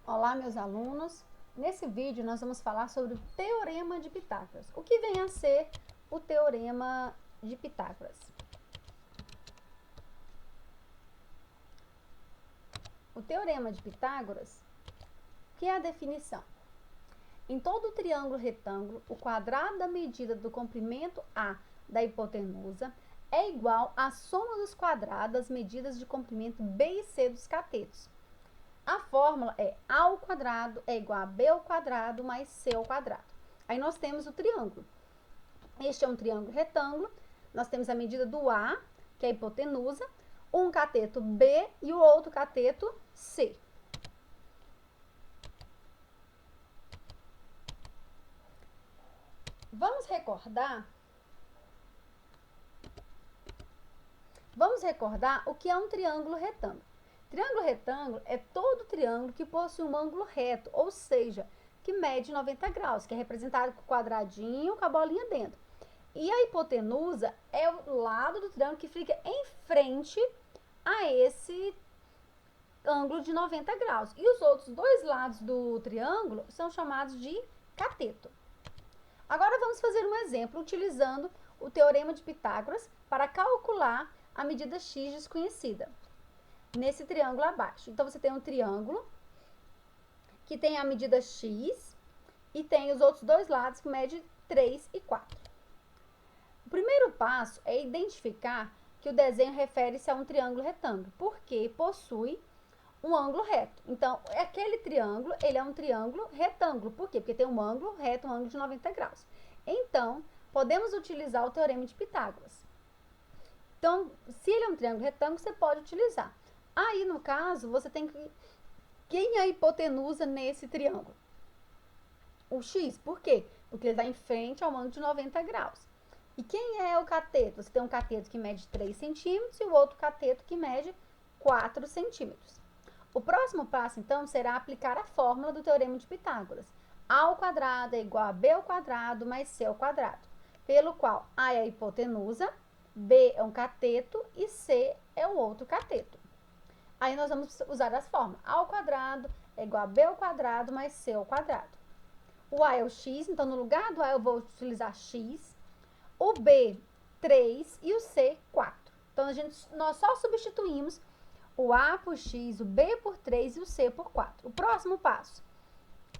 Olá, meus alunos. Nesse vídeo nós vamos falar sobre o Teorema de Pitágoras. O que vem a ser o Teorema de Pitágoras? O Teorema de Pitágoras, que é a definição? Em todo triângulo retângulo, o quadrado da medida do comprimento A da hipotenusa é igual à soma dos quadrados das medidas de comprimento B e C dos catetos. A fórmula é A ao quadrado é igual a B ao quadrado mais C ao quadrado. Aí nós temos o triângulo. Este é um triângulo retângulo. Nós temos a medida do A, que é a hipotenusa, um cateto B e o outro cateto C. Vamos recordar o que é um triângulo retângulo. Triângulo retângulo é todo triângulo que possui um ângulo reto, ou seja, que mede 90 graus, que é representado com o quadradinho com a bolinha dentro. E a hipotenusa é o lado do triângulo que fica em frente a esse ângulo de 90 graus. E os outros dois lados do triângulo são chamados de cateto. Agora vamos fazer um exemplo utilizando o Teorema de Pitágoras para calcular a medida x desconhecida nesse triângulo abaixo. Então, você tem um triângulo que tem a medida x e tem os outros dois lados que medem 3 e 4. O primeiro passo é identificar que o desenho refere-se a um triângulo retângulo, porque possui um ângulo reto. Então, aquele triângulo, ele é um triângulo retângulo. Por quê? Porque tem um ângulo reto, um ângulo de 90 graus. Então, podemos utilizar o Teorema de Pitágoras. Então, se ele é um triângulo retângulo, você pode utilizar. Aí, no caso, você tem que... Quem é a hipotenusa nesse triângulo? O x. Por quê? Porque ele está em frente ao ângulo de 90 graus. E quem é o cateto? Você tem um cateto que mede 3 centímetros e o outro cateto que mede 4 centímetros. O próximo passo, então, será aplicar a fórmula do Teorema de Pitágoras. A ao quadrado é igual a B ao quadrado mais C ao quadrado, pelo qual A é a hipotenusa, B é um cateto e C é o outro cateto. Aí nós vamos usar as fórmulas. A ao quadrado é igual a B ao quadrado mais C ao quadrado. O A é o x, então no lugar do A eu vou utilizar x. O B, 3 e o C, 4. Então nós só substituímos o A por x, o B por 3 e o C por 4. O próximo passo,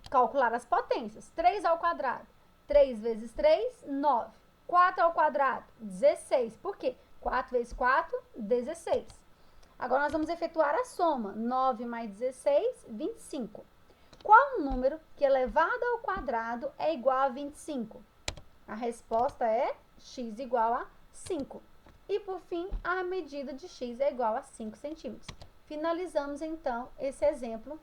calcular as potências. 3 ao quadrado, 3 vezes 3, 9. 4 ao quadrado, 16. Por quê? 4 vezes 4, 16. Agora nós vamos efetuar a soma. 9 mais 16, 25. Qual número que elevado ao quadrado é igual a 25? A resposta é x igual a 5. E, por fim, a medida de x é igual a 5 centímetros. Finalizamos, então, esse exemplo